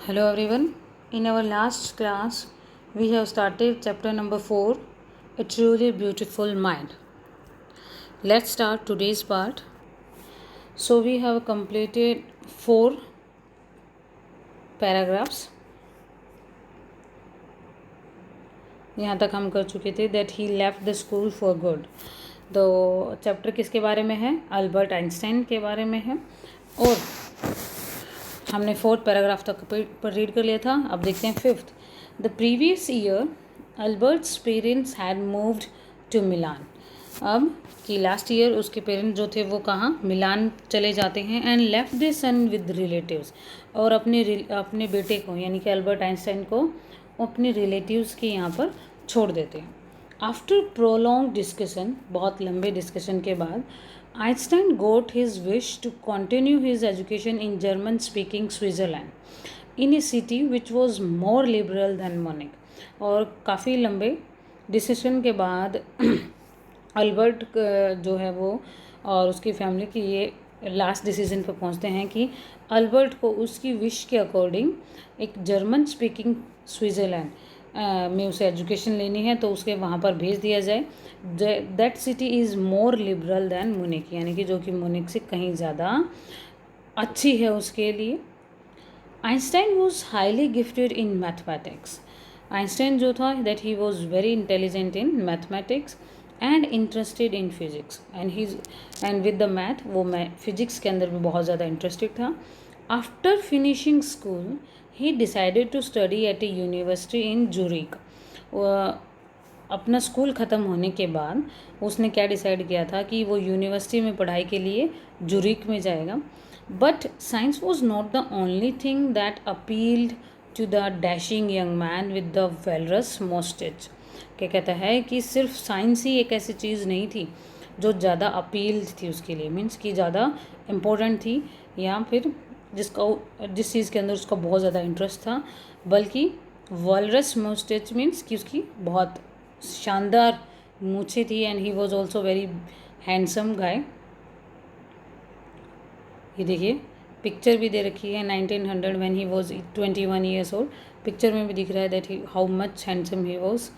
Hello everyone. In our last class, we have started chapter number 4, A Truly Beautiful Mind. Let's start today's part. So we have completed 4 paragraphs. यहाँ तक हम कर चुके थे that he left the school for good. तो chapter किसके बारे में है? अल्बर्ट आइंस्टाइन के बारे में है. और हमने 4th पैराग्राफ तक पर रीड कर लिया था. अब देखते हैं 5th. The previous year Albert's parents had moved to Milan. अब कि लास्ट ईयर उसके पेरेंट्स जो थे वो कहाँ? मिलान चले जाते हैं. And left the sun with relatives. और अपने बेटे को यानी कि अल्बर्ट आइंस्टाइन को अपने रिलेटिव्स के यहाँ पर छोड़ देते हैं. आफ्टर प्रोलॉन्ग डिस्कशन, बहुत लंबे डिस्कशन के बाद, Einstein got his wish to continue his education in German-speaking Switzerland, in a city which was more liberal than Munich. और काफ़ी लंबे डिसीजन के बाद अल्बर्ट जो है वो और उसकी फैमिली की ये लास्ट डिसीजन पर पहुंचते हैं कि अल्बर्ट को उसकी विश के अकॉर्डिंग एक जर्मन स्पीकिंग स्विट्ज़रलैंड में उसे एजुकेशन लेनी है तो उसके वहाँ पर भेज दिया जाए. That city is more liberal than Munich, यानी कि जो कि मुनिक से कहीं ज़्यादा अच्छी है उसके लिए. Einstein was highly gifted in mathematics. Einstein जो था that he was very intelligent in mathematics and interested in physics. And with the math वो फिजिक्स के अंदर भी बहुत ज़्यादा इंटरेस्टेड था. After finishing school he decided to study at a university in Zurich. अपना स्कूल ख़त्म होने के बाद उसने क्या डिसाइड किया था कि वो यूनिवर्सिटी में पढ़ाई के लिए जूरिक में जाएगा. But science was not the only thing that appealed to the dashing young man with the walrus moustache. क्या कहता है कि सिर्फ साइंस ही एक ऐसी चीज़ नहीं थी जो ज़्यादा अपील थी उसके लिए, मीन्स कि ज़्यादा इम्पोर्टेंट थी या फिर जिस चीज़ के अंदर उसका बहुत ज़्यादा इंटरेस्ट था, बल्कि वॉलरस मोस्टेच मीन्स कि उसकी बहुत शानदार मूछें थी. And he was also very handsome guy. ये देखिए पिक्चर भी दे रखी है 1900 when he was 21 years old. Picture में भी दिख रहा है that he how much handsome he was.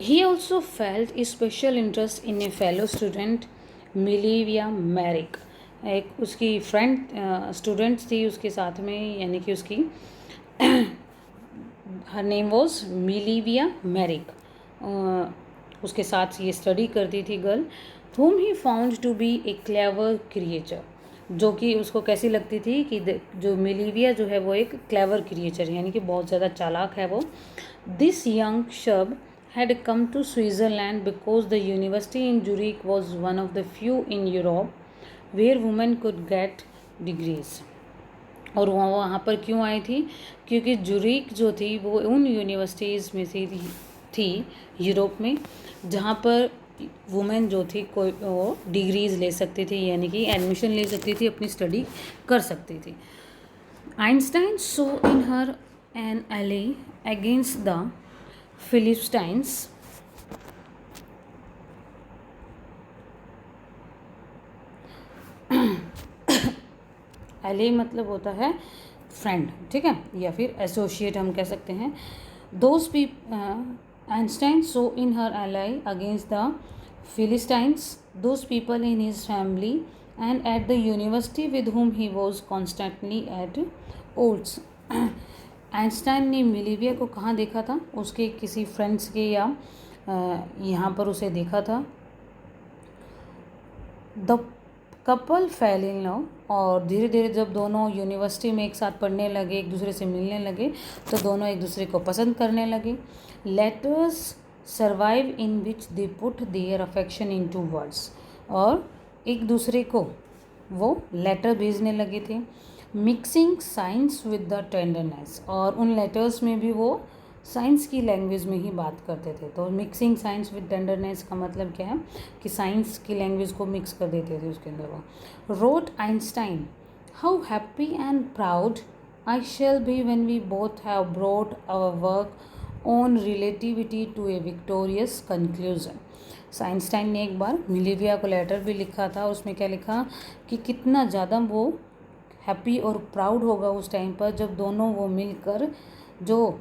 He also felt a special interest in a fellow student, Mileva Maric. एक उसकी फ्रेंड स्टूडेंट्स थी उसके साथ में, यानी कि उसकी हर नेम वॉज मिलीविया मैरिक. उसके साथ ये स्टडी करती थी girl. whom he found to be a clever creature. जो कि उसको कैसी लगती थी कि जो मिलीविया जो है वो एक क्लेवर क्रिएचर यानी कि बहुत ज़्यादा चालाक है वो. This young Shab had come to Switzerland because the university in Zurich was one of the few in Europe where women could get degrees. और वहाँ पर क्यों आई थी? क्योंकि जुरिक जो थी वो उन यूनिवर्सिटीज़ में से थी यूरोप में जहाँ पर वुमेन जो थी कोई वो डिग्रीज़ ले सकती थी, यानी कि एडमिशन ले सकती थी, अपनी स्टडी कर सकती थी. Einstein saw in her N एले अगेंस्ट द फिलिस्टाइंस. एले मतलब होता है फ्रेंड, ठीक है, या फिर एसोसिएट हम कह सकते हैं. Though Einstein saw in her ally against the philistines those people in his family and at the university with whom he was constantly at odds. Einstein ने मिलीविया को कहाँ देखा था? उसके किसी फ्रेंड्स के या यहाँ पर उसे देखा था. The couple fail in love. और धीरे धीरे जब दोनों यूनिवर्सिटी में एक साथ पढ़ने लगे, एक दूसरे से मिलने लगे, तो दोनों एक दूसरे को पसंद करने लगे. Letters survive in which they put their affection into words. और एक दूसरे को वो लेटर भेजने लगे थे. Mixing science with the tenderness. और उन लेटर्स में भी वो साइंस की लैंग्वेज में ही बात करते थे. तो मिक्सिंग साइंस विद टेंडरनेस का मतलब क्या है कि साइंस की लैंग्वेज को मिक्स कर देते थे उसके अंदर वो. Wrote Einstein, how happy and proud I shall be when we both have brought our work on relativity to a victorious conclusion. Einstein ने एक बार मिलेविया को लेटर भी लिखा था, उसमें क्या लिखा कि कितना ज़्यादा वो हैप्पी और प्राउड होगा उस टाइम पर जब दोनों वो मिलकर जो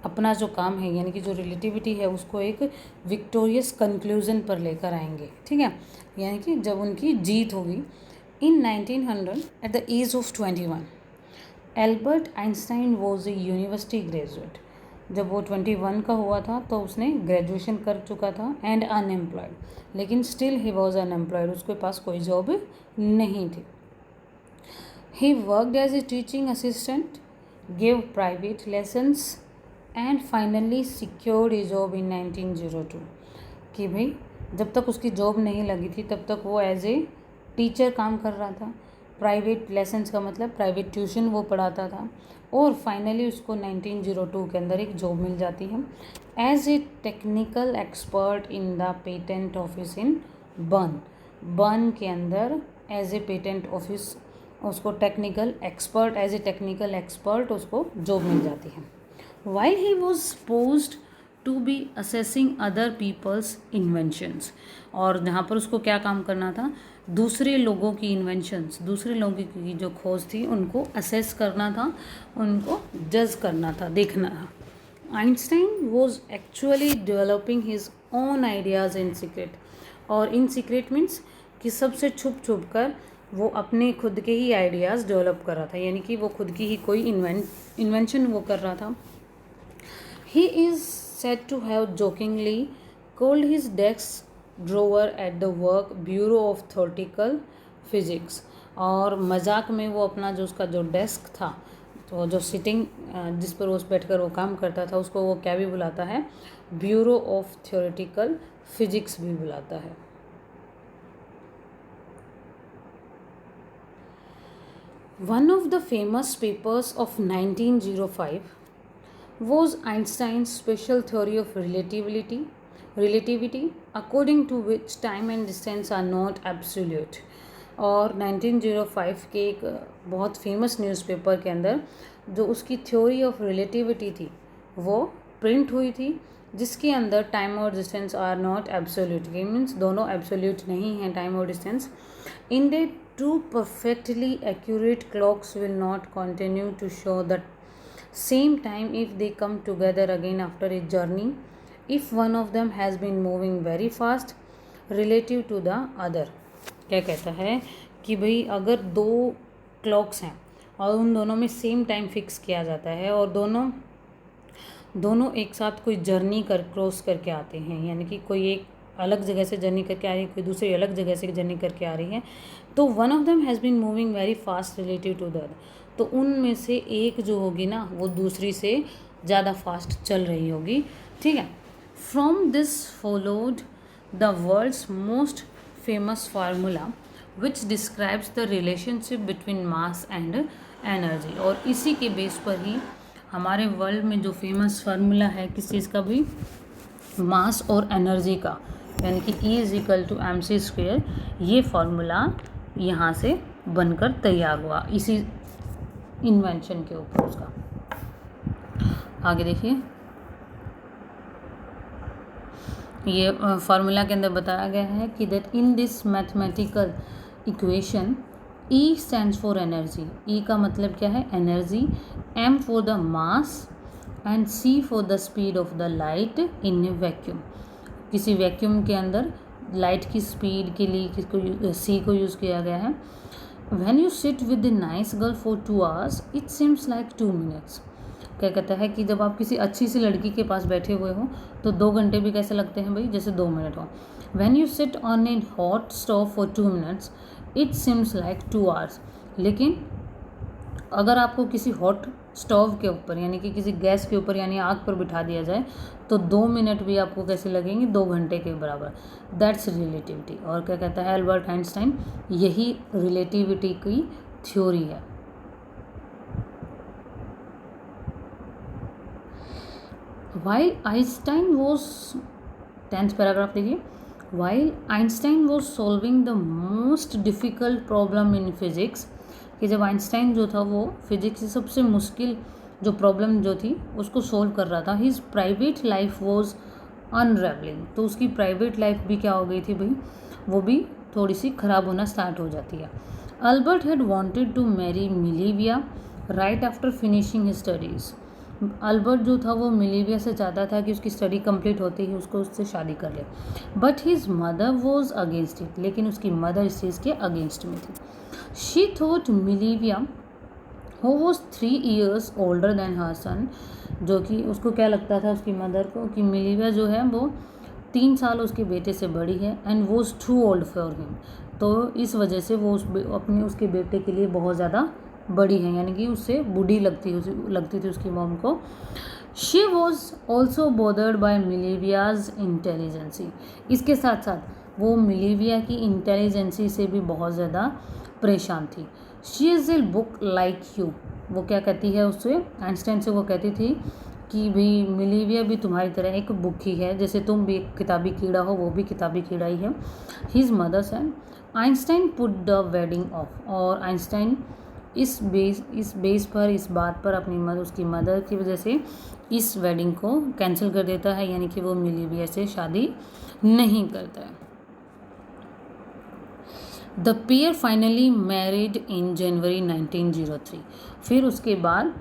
अपना जो काम है यानी कि जो रिलेटिविटी है उसको एक विक्टोरियस कंक्लूजन पर लेकर आएंगे, ठीक है, यानी कि जब उनकी जीत होगी। In 1900 at the age of 21 Albert Einstein was a university graduate. जब वो 21 का हुआ था तो उसने ग्रेजुएशन कर चुका था एंड अनएम्प्लॉयड, लेकिन स्टिल ही वॉज अनएम्प्लॉयड, उसके पास कोई जॉब नहीं थी। He worked as a teaching assistant, give private lessons and finally secured a job in 1902। कि भाई जब तक उसकी जॉब नहीं लगी थी तब तक वो एज ए टीचर काम कर रहा था, प्राइवेट लेसन्स का मतलब प्राइवेट ट्यूशन वो पढ़ाता था, और फाइनली उसको 1902 के अंदर एक जॉब मिल जाती है as a technical expert in the patent office in Bern के अंदर एज ए पेटेंट ऑफिस उसको एज ए टेक्निकल एक्सपर्ट उसको जॉब मिल जाती है। While he was supposed to be assessing other people's inventions, और जहाँ पर उसको क्या काम करना था, दूसरे लोगों की इन्वेंशंस, दूसरे लोगों की जो खोज थी उनको असेस करना था, उनको जज करना था, देखना था। Einstein was actually developing his own ideas in secret, और इन सीक्रेट मीन्स कि सबसे छुप छुप कर वो अपने खुद के ही आइडियाज़ डेवलप कर रहा था, यानी कि वो खुद की ही कोई इन्वेंशन वो कर रहा था। He is said to have jokingly called his desk drawer at the work Bureau of Theoretical Physics, और मजाक में वो अपना जो उसका जो डेस्क था, तो जो सिटिंग जिस पर वो बैठकर वो काम करता था उसको वो क्या भी बुलाता है, ब्यूरो ऑफ थियोरेटिकल फिजिक्स भी बुलाता है। One of the famous papers of 1905 was Einstein's special theory of relativity, according to which time and distance are not absolute। और 1905 के एक बहुत फेमस न्यूज़पेपर के अंदर जो उसकी थ्योरी ऑफ रिलेटिविटी थी वो प्रिंट हुई थी, जिसके अंदर टाइम और distance are not absolute, means दोनों एब्सोल्यूट नहीं हैं टाइम और distance. In they two perfectly accurate clocks will not continue to show the same time if they come together again after a journey if one of them has been moving very fast relative to the other। क्या कहता है कि भाई अगर दो clocks हैं और उन दोनों में सेम टाइम फिक्स किया जाता है और दोनों एक साथ कोई जर्नी क्रॉस करके आते हैं, यानी कि कोई एक अलग जगह से जर्नी करके आ रही है, कोई दूसरी अलग जगह से जर्नी करके आ रही है, तो one of them has been moving very fast relative to the other, तो उनमें से एक जो होगी ना वो दूसरी से ज़्यादा फास्ट चल रही होगी, ठीक है। From this followed the world's most famous formula which describes the relationship between mass and energy, और इसी के बेस पर ही हमारे वर्ल्ड में जो फेमस फार्मूला है किस चीज़ का भी, मास और एनर्जी का, यानी कि E=mc², ये फार्मूला यहाँ से बनकर तैयार हुआ इसी इन्वेंशन के ऊपर उसका। आगे देखिए, ये फार्मूला के अंदर बताया गया है कि that in this mathematical equation E stands for energy, E का मतलब क्या है, energy, M for the mass and C for the speed of the light in A vacuum. किसी वैक्यूम के अंदर लाइट की स्पीड के लिए किसको C को यूज़ किया गया है। When you sit with a nice girl for 2 hours, it seems like 2 minutes। क्या कहता है कि जब आप किसी अच्छी सी लड़की के पास बैठे हुए हो तो 2 घंटे भी कैसे लगते हैं भाई, जैसे 2 मिनट हो। When you sit on a hot stove for 2 minutes, it seems like 2 hours। लेकिन अगर आपको किसी हॉट स्टोव के ऊपर यानी कि किसी गैस के ऊपर यानी आग पर बिठा दिया जाए तो 2 मिनट भी आपको कैसे लगेंगे, 2 घंटे के बराबर। That's relativity. और क्या कहता है एल्बर्ट आइंस्टाइन, यही रिलेटिविटी की थ्योरी है। While Einstein was 10th paragraph देखिए, while Einstein was solving the most difficult problem in physics, कि जब आइंस्टाइन जो था वो फिजिक्स की सबसे मुश्किल जो प्रॉब्लम जो थी उसको सोल्व कर रहा था। His private life was unravelling, तो उसकी प्राइवेट लाइफ भी क्या हो गई थी भाई, वो भी थोड़ी सी ख़राब होना स्टार्ट हो जाती है। Albert had wanted to marry Mileva right after finishing his studies. Albert जो था वो मिलीविया से चाहता था कि उसकी स्टडी कंप्लीट होते ही उसको उससे शादी कर ले, but his mother was against it, लेकिन उसकी मदर इस चीज़ के अगेंस्ट में थी। She thought Mileva who was 3 years older than her son, जो कि उसको क्या लगता था उसकी मदर को कि मिलीविया जो है वो 3 साल उसके बेटे से बड़ी है, and was too old for him, तो इस वजह से वो उसके बेटे के लिए बहुत ज़्यादा बड़ी है, यानी कि उससे बूढ़ी लगती थी उसकी मॉम को। She was also bothered by Mileva's intelligence, इसके साथ साथ वो मिलीविया की इंटेलिजेंसी से भी बहुत ज़्यादा परेशान थी। She is a book like you, वो क्या कहती है उससे, आइंस्टाइन से वो कहती थी कि भाई मिलीविया भी तुम्हारी तरह एक बुक ही है, जैसे तुम भी एक किताबी कीड़ा हो वो भी किताबी कीड़ा ही है। His mother said Einstein put the wedding of, और आइंस्टाइन इस बेस पर, इस बात पर उसकी मदर की वजह से इस वेडिंग को कैंसिल कर देता है, यानी कि वो मिलीविया से शादी नहीं करता है। The pair finally married in January 1903, फिर उसके बाद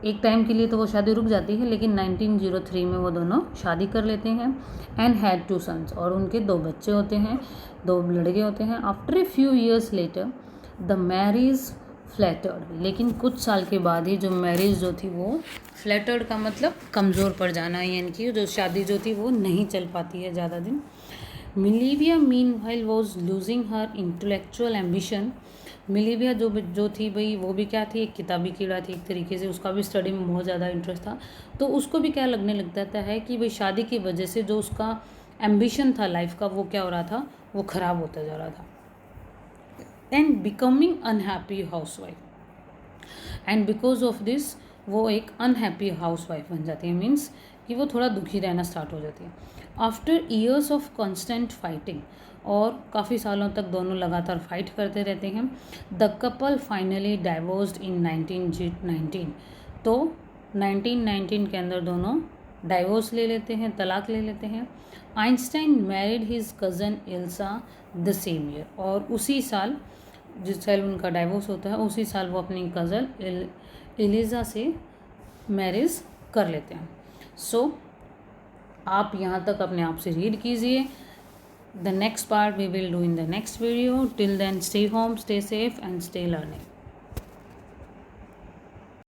एक टाइम के लिए तो वो शादी रुक जाती है, लेकिन 1903 में वो दोनों शादी कर लेते हैं। एंड हैड 2 sons, और उनके 2 बच्चे होते हैं, 2 लड़के होते हैं। After a few years later the marriage flattered, लेकिन कुछ साल के बाद ही जो मैरिज जो थी वो फ्लैटर्ड का मतलब कमज़ोर पड़ जाना, यानी कि जो शादी जो थी वो नहीं चल पाती है ज़्यादा दिन। Mileva meanwhile was losing her intellectual ambition, Mileva जो थी भाई वो भी क्या थी, एक किताबी कीड़ा थी एक तरीके से, उसका भी स्टडी में बहुत ज़्यादा इंटरेस्ट था, तो उसको भी क्या लगने लग जाता है कि भाई शादी की वजह से जो उसका एम्बिशन था लाइफ का वो क्या हो रहा था, वो ख़राब होता जा रहा था। And becoming unhappy housewife, and because of this वो एक अनहैप्पी हाउसवाइफ बन जाती है, मीन्स कि वो थोड़ा दुखी रहना स्टार्ट हो जाती है। After years of constant fighting, और काफ़ी सालों तक दोनों लगातार फाइट करते रहते हैं। द कपल फाइनली डाइवोर्स्ड इन 1919, तो 1919 के अंदर दोनों डाइवोर्स ले लेते हैं, तलाक ले लेते हैं। Einstein married his cousin Elsa the same year, और उसी साल जिस साल उनका डाइवोर्स होता है उसी साल वो अपनी कज़न एलिजा से मैरिज कर लेते हैं। सो आप यहाँ तक अपने आप से रीड कीजिए। The next part we will do in the next video. Till then, stay home, stay safe, and stay learning.